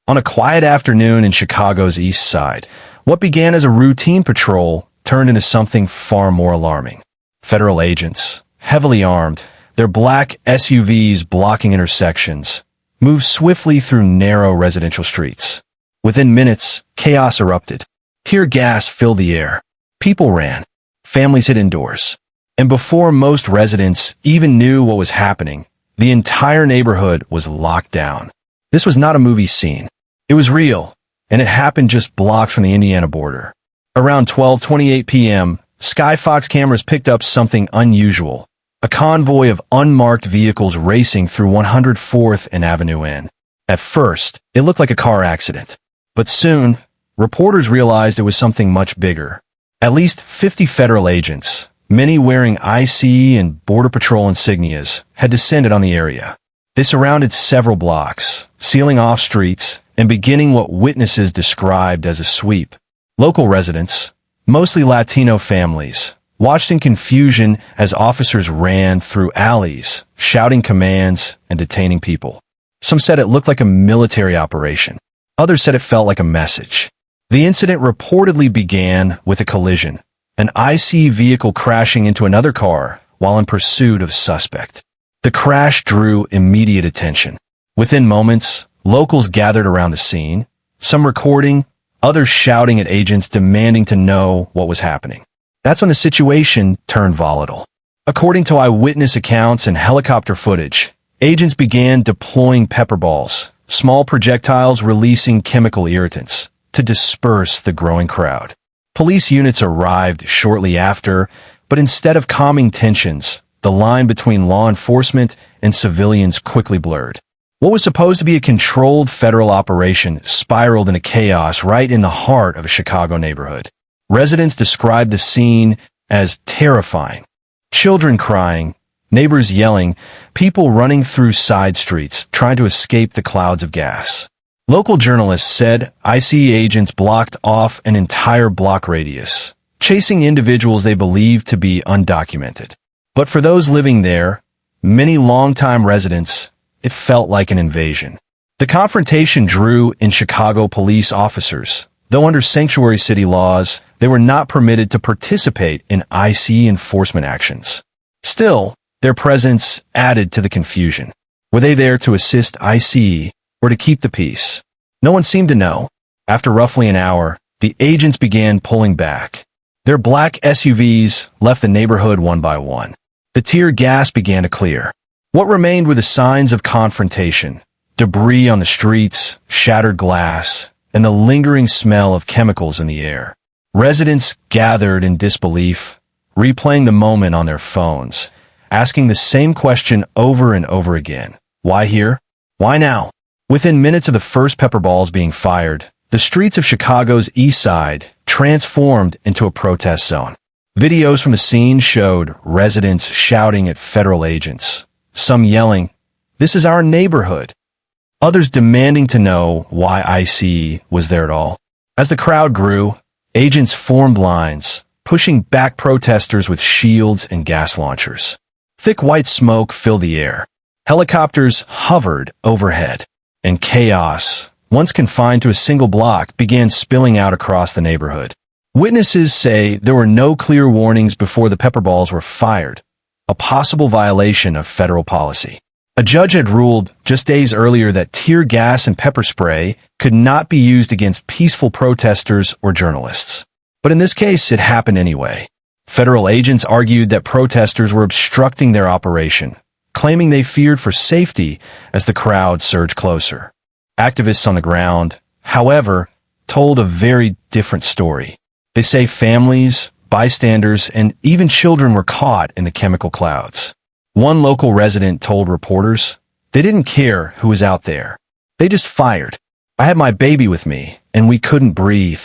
On a quiet afternoon in Chicago's East Side, what began as a routine patrol turned into something far more alarming. Federal agents, heavily armed, their black SUVs blocking intersections, moved swiftly through narrow residential streets. Within minutes, chaos erupted. Tear gas filled the air. People ran. Families hid indoors. And before most residents even knew what was happening, the entire neighborhood was locked down. This was not a movie scene. It was real, and it happened just blocks from the Indiana border. Around 12:28 p.m., Skyfox cameras picked up something unusual. A convoy of unmarked vehicles racing through 104th and Avenue N. At first, it looked like a car accident. But soon, reporters realized it was something much bigger. At least 50 federal agents, many wearing ICE and Border Patrol insignias, had descended on the area. They surrounded several blocks, sealing off streets, and beginning what witnesses described as a sweep. Local residents, mostly Latino families, watched in confusion as officers ran through alleys, shouting commands and detaining people. Some said it looked like a military operation. Others said it felt like a message. The incident reportedly began with a collision, an ICE vehicle crashing into another car while in pursuit of a suspect. The crash drew immediate attention. Within moments, locals gathered around the scene, some recording, others shouting at agents demanding to know what was happening. That's when the situation turned volatile. According to eyewitness accounts and helicopter footage, agents began deploying pepper balls, small projectiles releasing chemical irritants, to disperse the growing crowd. Police units arrived shortly after, but instead of calming tensions, the line between law enforcement and civilians quickly blurred. What was supposed to be a controlled federal operation spiraled into chaos right in the heart of a Chicago neighborhood. Residents described the scene as terrifying. Children crying, neighbors yelling, people running through side streets trying to escape the clouds of gas. Local journalists said ICE agents blocked off an entire block radius, chasing individuals they believed to be undocumented. But for those living there, many longtime residents, it felt like an invasion. The confrontation drew in Chicago police officers, though under sanctuary city laws, they were not permitted to participate in ICE enforcement actions. Still, their presence added to the confusion. Were they there to assist ICE or to keep the peace? No one seemed to know. After roughly an hour, the agents began pulling back. Their black SUVs left the neighborhood one by one. The tear gas began to clear. What remained were the signs of confrontation, debris on the streets, shattered glass, and the lingering smell of chemicals in the air. Residents gathered in disbelief, replaying the moment on their phones, asking the same question over and over again. Why here? Why now? Within minutes of the first pepper balls being fired, the streets of Chicago's East Side transformed into a protest zone. Videos from the scene showed residents shouting at federal agents, some yelling, "This is our neighborhood." Others demanding to know why ICE was there at all. As the crowd grew, agents formed lines, pushing back protesters with shields and gas launchers. Thick white smoke filled the air. Helicopters hovered overhead, and chaos, once confined to a single block, began spilling out across the neighborhood. Witnesses say there were no clear warnings before the pepper balls were fired, a possible violation of federal policy. A judge had ruled just days earlier that tear gas and pepper spray could not be used against peaceful protesters or journalists. But in this case, it happened anyway. Federal agents argued that protesters were obstructing their operation, claiming they feared for safety as the crowd surged closer. Activists on the ground, however, told a very different story. They say families, bystanders, and even children were caught in the chemical clouds. One local resident told reporters, "They didn't care who was out there. They just fired. I had my baby with me, and we couldn't breathe."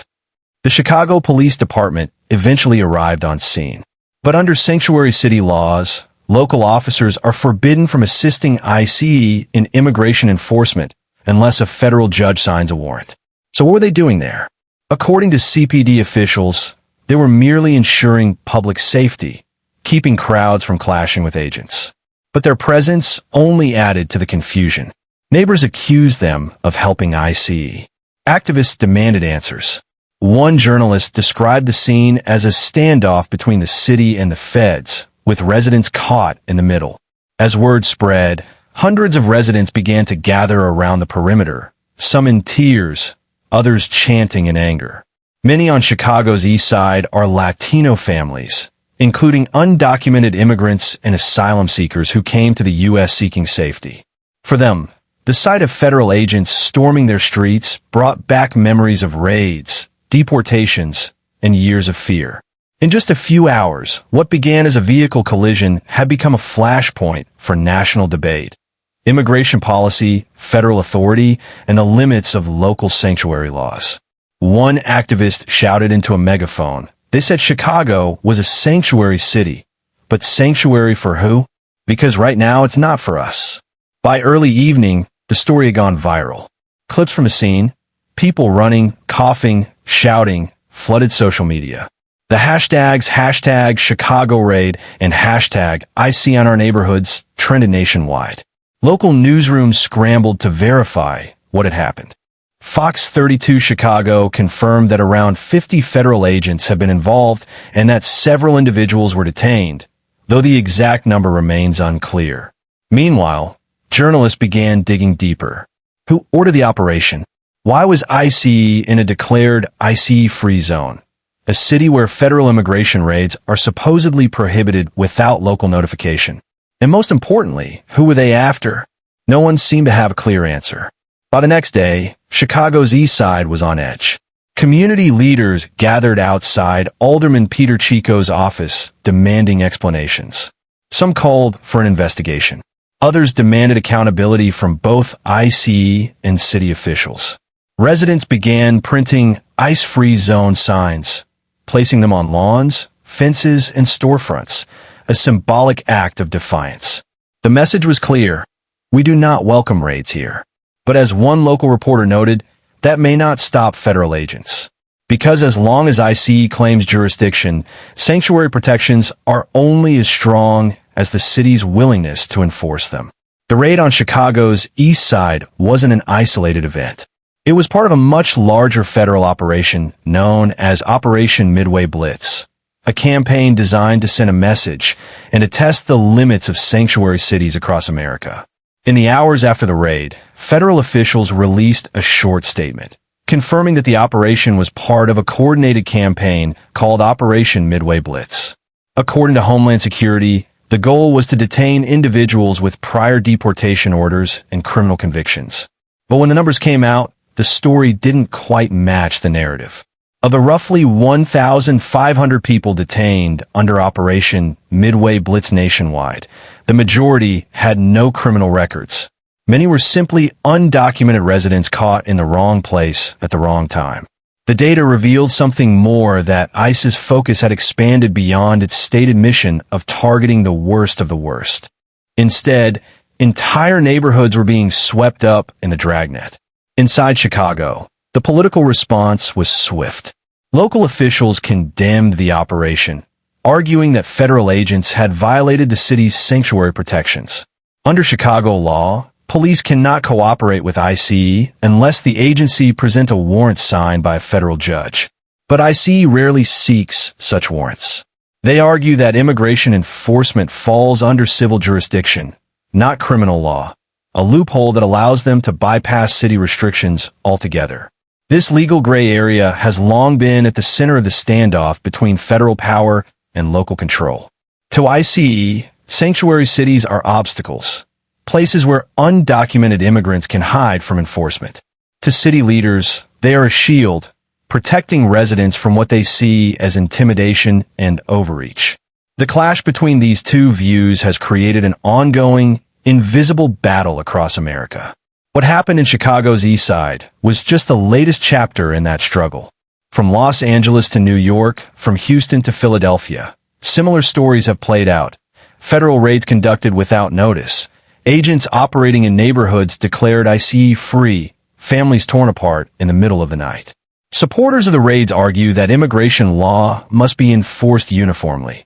The Chicago Police Department eventually arrived on scene. But under sanctuary city laws, local officers are forbidden from assisting ICE in immigration enforcement unless a federal judge signs a warrant. So what were they doing there? According to CPD officials, they were merely ensuring public safety, keeping crowds from clashing with agents. But their presence only added to the confusion. Neighbors accused them of helping ICE. Activists demanded answers. One journalist described the scene as a standoff between the city and the feds, with residents caught in the middle. As word spread, hundreds of residents began to gather around the perimeter, some in tears, others chanting in anger. Many on Chicago's east side are Latino families, including undocumented immigrants and asylum seekers who came to the U.S. seeking safety. For them, the sight of federal agents storming their streets brought back memories of raids, deportations, and years of fear. In just a few hours, what began as a vehicle collision had become a flashpoint for national debate. Immigration policy, federal authority, and the limits of local sanctuary laws. One activist shouted into a megaphone. They said Chicago was a sanctuary city. But sanctuary for who? Because right now it's not for us. By early evening, the story had gone viral. Clips from the scene, people running, coughing, shouting, flooded social media. The hashtags #ChicagoRaid and #IC on our neighborhoods trended nationwide. Local newsrooms scrambled to verify what had happened. Fox 32 Chicago confirmed that around 50 federal agents have been involved and that several individuals were detained, though the exact number remains unclear. Meanwhile, journalists began digging deeper. Who ordered the operation? Why was ICE in a declared ICE-free zone, a city where federal immigration raids are supposedly prohibited without local notification? And most importantly, who were they after? No one seemed to have a clear answer. By the next day, Chicago's east side was on edge. Community leaders gathered outside Alderman Peter Chico's office demanding explanations. Some called for an investigation. Others demanded accountability from both ICE and city officials. Residents began printing ICE-free zone signs, placing them on lawns, fences, and storefronts, a symbolic act of defiance. The message was clear: we do not welcome raids here. But as one local reporter noted, that may not stop federal agents. Because as long as ICE claims jurisdiction, sanctuary protections are only as strong as the city's willingness to enforce them. The raid on Chicago's east side wasn't an isolated event. It was part of a much larger federal operation known as Operation Midway Blitz, a campaign designed to send a message and to test the limits of sanctuary cities across America. In the hours after the raid, federal officials released a short statement, confirming that the operation was part of a coordinated campaign called Operation Midway Blitz. According to Homeland Security, the goal was to detain individuals with prior deportation orders and criminal convictions. But when the numbers came out, the story didn't quite match the narrative. Of the roughly 1,500 people detained under Operation Midway Blitz nationwide, the majority had no criminal records. Many were simply undocumented residents caught in the wrong place at the wrong time. The data revealed something more: that ICE's focus had expanded beyond its stated mission of targeting the worst of the worst. Instead, entire neighborhoods were being swept up in the dragnet. Inside Chicago, the political response was swift. Local officials condemned the operation, arguing that federal agents had violated the city's sanctuary protections. Under Chicago law, police cannot cooperate with ICE unless the agency presents a warrant signed by a federal judge. But ICE rarely seeks such warrants. They argue that immigration enforcement falls under civil jurisdiction, not criminal law, a loophole that allows them to bypass city restrictions altogether. This legal gray area has long been at the center of the standoff between federal power and local control. To ICE, sanctuary cities are obstacles, places where undocumented immigrants can hide from enforcement. To city leaders, they are a shield, protecting residents from what they see as intimidation and overreach. The clash between these two views has created an ongoing, invisible battle across America. What happened in Chicago's east side was just the latest chapter in that struggle. From Los Angeles to New York, from Houston to Philadelphia, similar stories have played out. Federal raids conducted without notice, agents operating in neighborhoods declared ICE free, families torn apart in the middle of the night. Supporters of the raids argue that immigration law must be enforced uniformly,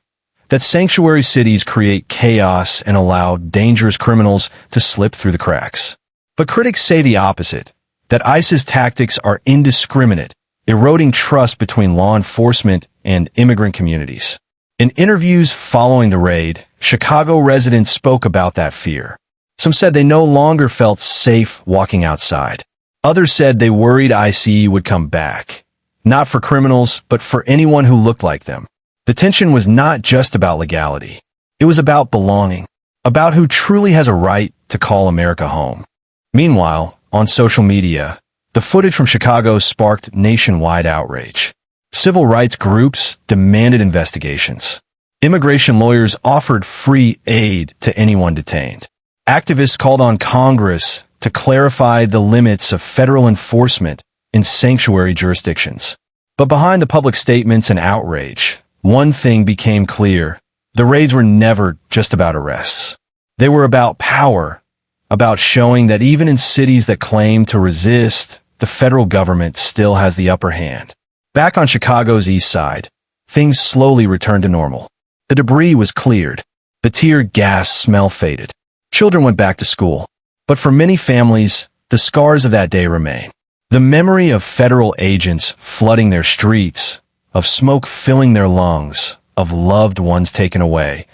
that sanctuary cities create chaos and allow dangerous criminals to slip through the cracks. But critics say the opposite, that ICE's tactics are indiscriminate, eroding trust between law enforcement and immigrant communities. In interviews following the raid, Chicago residents spoke about that fear. Some said they no longer felt safe walking outside. Others said they worried ICE would come back, not for criminals, but for anyone who looked like them. The tension was not just about legality. It was about belonging, about who truly has a right to call America home. Meanwhile, on social media, the footage from Chicago sparked nationwide outrage. Civil rights groups demanded investigations. Immigration lawyers offered free aid to anyone detained. Activists called on Congress to clarify the limits of federal enforcement in sanctuary jurisdictions. But behind the public statements and outrage, one thing became clear. The raids were never just about arrests. They were about power, about showing that even in cities that claim to resist, the federal government still has the upper hand. Back on Chicago's east side, things slowly returned to normal. The debris was cleared. The tear gas smell faded. Children went back to school. But for many families, the scars of that day remain. The memory of federal agents flooding their streets, of smoke filling their lungs, of loved ones taken away,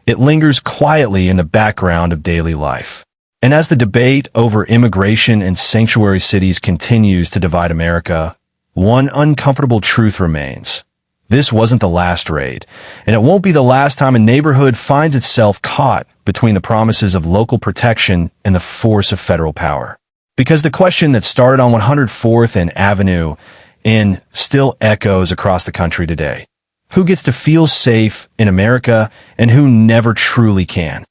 it lingers quietly in the background of daily life. And as the debate over immigration and sanctuary cities continues to divide America, one uncomfortable truth remains. This wasn't the last raid, and it won't be the last time a neighborhood finds itself caught between the promises of local protection and the force of federal power. Because the question that started on 104th and Avenue and still echoes across the country today. Who gets to feel safe in America and who never truly can?